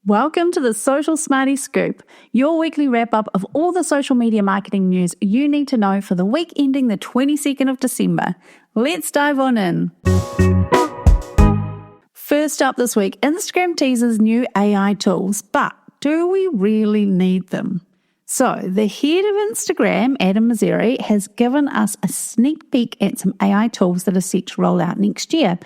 Welcome to the Social Smarty Scoop, your weekly wrap-up of all the social media marketing news you need to know for the week ending the 22nd of December. Let's dive on in. First up this week, Instagram teases new AI tools, but do we really need them? So, the head of Instagram, Adam Mosseri, has given us a sneak peek at some AI tools that are set to roll out next year.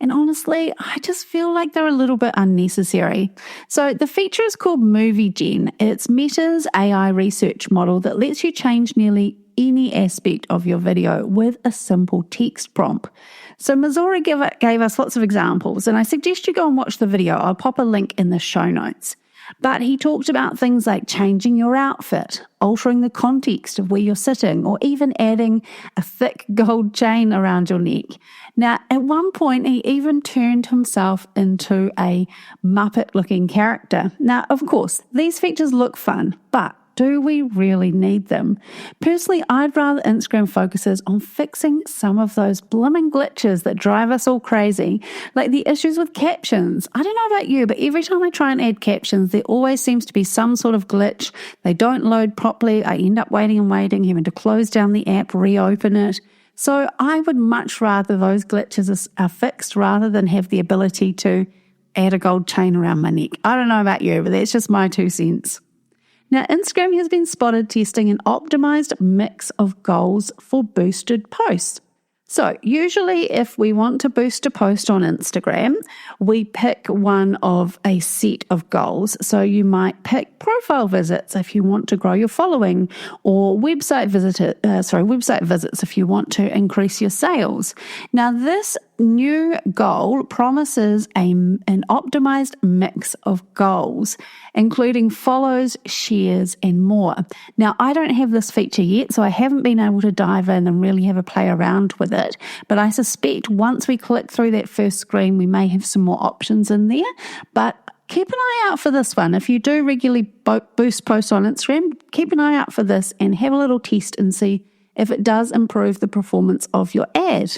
And honestly, I just feel like they're a little bit unnecessary. So the feature is called Movie Gen. It's Meta's AI research model that lets you change nearly any aspect of your video with a simple text prompt. So Mosseri gave us lots of examples, and I suggest you go and watch the video. I'll pop a link in the show notes. But he talked about things like changing your outfit, altering the context of where you're sitting, or even adding a thick gold chain around your neck. Now, at one point, he even turned himself into a Muppet-looking character. Now, of course, these features look fun, but do we really need them? Personally, I'd rather Instagram focuses on fixing some of those blooming glitches that drive us all crazy, like the issues with captions. I don't know about you, but every time I try and add captions, there always seems to be some sort of glitch. They don't load properly. I end up waiting, having to close down the app, reopen it. So I would much rather those glitches are fixed rather than have the ability to add a gold chain around my neck. I don't know about you, but that's just my 2 cents. Now, Instagram has been spotted testing an optimized mix of goals for boosted posts. So usually if we want to boost a post on Instagram, we pick one of a set of goals. So you might pick profile visits if you want to grow your following, or website visits if you want to increase your sales. Now, this new goal promises an optimized mix of goals, including follows, shares, and more. Now, I don't have this feature yet, so I haven't been able to dive in and really have a play around with it, but I suspect once we click through that first screen, we may have some more options in there, but keep an eye out for this one. If you do regularly boost posts on Instagram, keep an eye out for this and have a little test and see if it does improve the performance of your ad.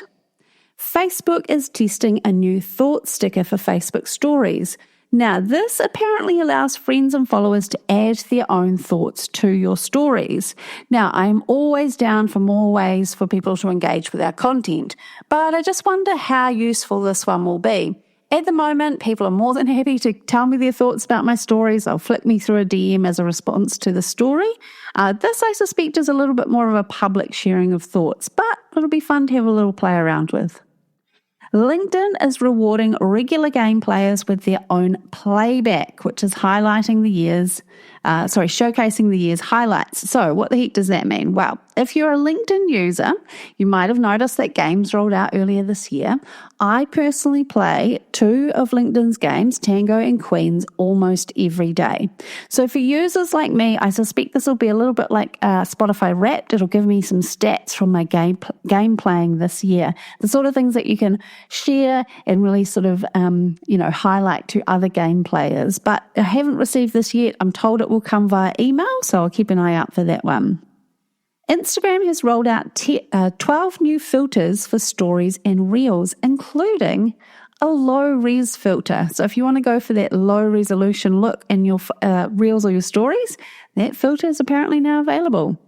Facebook is testing a new thought sticker for Facebook stories. Now, this apparently allows friends and followers to add their own thoughts to your stories. Now, I'm always down for more ways for people to engage with our content, but I just wonder how useful this one will be. At the moment, people are more than happy to tell me their thoughts about my stories. They'll flick me through a DM as a response to the story. This, I suspect, is a little bit more of a public sharing of thoughts, but it'll be fun to have a little play around with. LinkedIn is rewarding regular game players with their own playback, which is showcasing the year's highlights. So what the heck does that mean? Well, if you're a LinkedIn user, you might have noticed that games rolled out earlier this year. I personally play 2 of LinkedIn's games, Tango and Queens, almost every day. So for users like me, I suspect this will be a little bit like Spotify Wrapped. It'll give me some stats from my game playing this year, the sort of things that you can share and really sort of highlight to other game players. But I haven't received this yet. I'm told it will come via email, so I'll keep an eye out for that one. Instagram has rolled out 12 new filters for stories and reels, including a low-res filter. So if you want to go for that low-resolution look in your reels or your stories, that filter is apparently now available.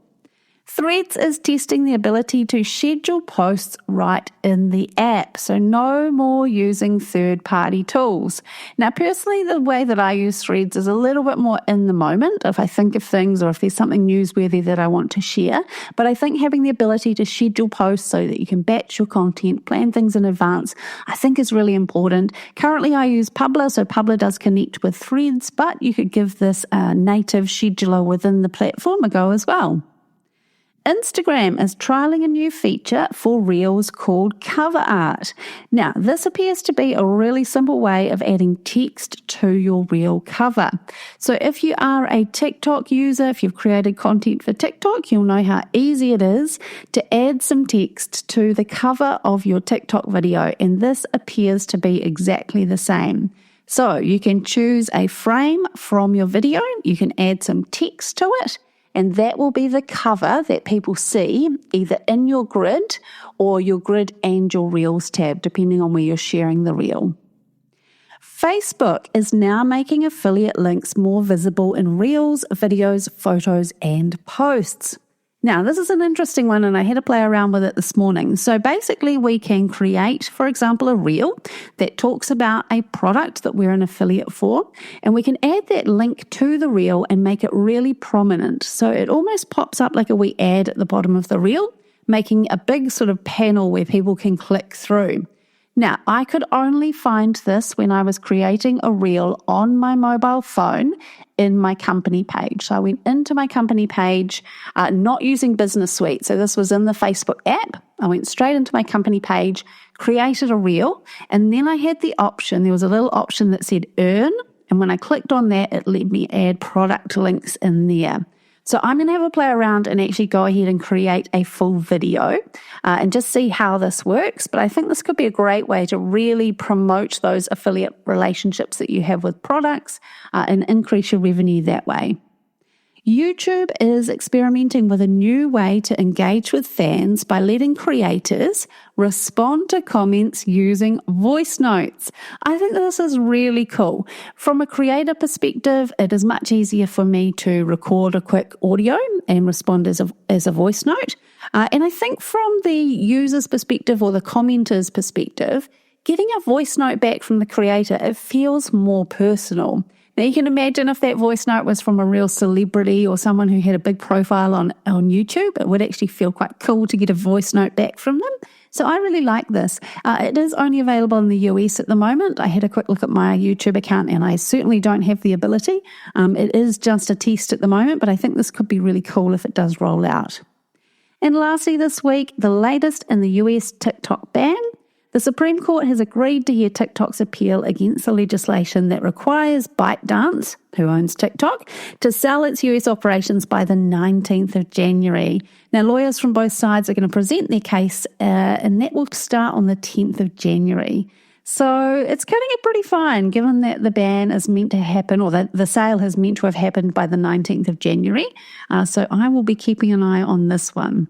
Threads is testing the ability to schedule posts right in the app, so no more using third-party tools. Now, personally, the way that I use Threads is a little bit more in the moment, if I think of things or if there's something newsworthy that I want to share, but I think having the ability to schedule posts so that you can batch your content, plan things in advance, I think is really important. Currently, I use Publer, so Publer does connect with Threads, but you could give this native scheduler within the platform a go as well. Instagram is trialing a new feature for Reels called cover art. Now, this appears to be a really simple way of adding text to your Reel cover. So if you are a TikTok user, if you've created content for TikTok, you'll know how easy it is to add some text to the cover of your TikTok video, and this appears to be exactly the same. So you can choose a frame from your video, you can add some text to it, and that will be the cover that people see either in your grid or your grid and your Reels tab, depending on where you're sharing the reel. Facebook is now making affiliate links more visible in Reels, videos, photos, and posts. Now, this is an interesting one, and I had to play around with it this morning. So basically, we can create, for example, a reel that talks about a product that we're an affiliate for, and we can add that link to the reel and make it really prominent. So it almost pops up like a wee ad at the bottom of the reel, making a big sort of panel where people can click through. Now, I could only find this when I was creating a reel on my mobile phone in my company page. So I went into my company page, not using Business Suite. So this was in the Facebook app. I went straight into my company page, created a reel, and then I had the option. There was a little option that said earn. And when I clicked on that, it let me add product links in there. So I'm going to have a play around and actually go ahead and create a full video and just see how this works. But I think this could be a great way to really promote those affiliate relationships that you have with products and increase your revenue that way. YouTube is experimenting with a new way to engage with fans by letting creators respond to comments using voice notes. I think this is really cool. From a creator perspective, it is much easier for me to record a quick audio and respond as a voice note. And I think from the user's perspective or the commenter's perspective, getting a voice note back from the creator, it feels more personal. Now, you can imagine if that voice note was from a real celebrity or someone who had a big profile on YouTube, it would actually feel quite cool to get a voice note back from them. So I really like this. It is only available in the US at the moment. I had a quick look at my YouTube account and I certainly don't have the ability. It is just a test at the moment, but I think this could be really cool if it does roll out. And lastly this week, the latest in the US TikTok ban. The Supreme Court has agreed to hear TikTok's appeal against the legislation that requires ByteDance, who owns TikTok, to sell its US operations by the 19th of January. Now, lawyers from both sides are going to present their case, and that will start on the 10th of January. So it's cutting it pretty fine, given that the ban is meant to happen, or the sale has meant to have happened by the 19th of January. So I will be keeping an eye on this one.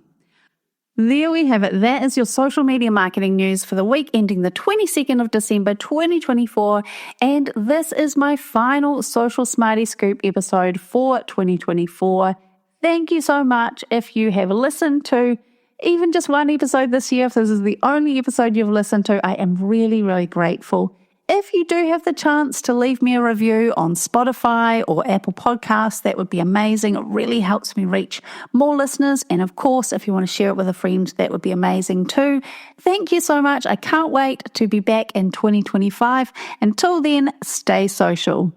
There we have it. That is your social media marketing news for the week ending the 22nd of December 2024. And this is my final Social Smarty Scoop episode for 2024. Thank you so much if you have listened to even just one episode this year. If this is the only episode you've listened to, I am really, really grateful. If you do have the chance to leave me a review on Spotify or Apple Podcasts, that would be amazing. It really helps me reach more listeners. And of course, if you want to share it with a friend, that would be amazing too. Thank you so much. I can't wait to be back in 2025. Until then, stay social.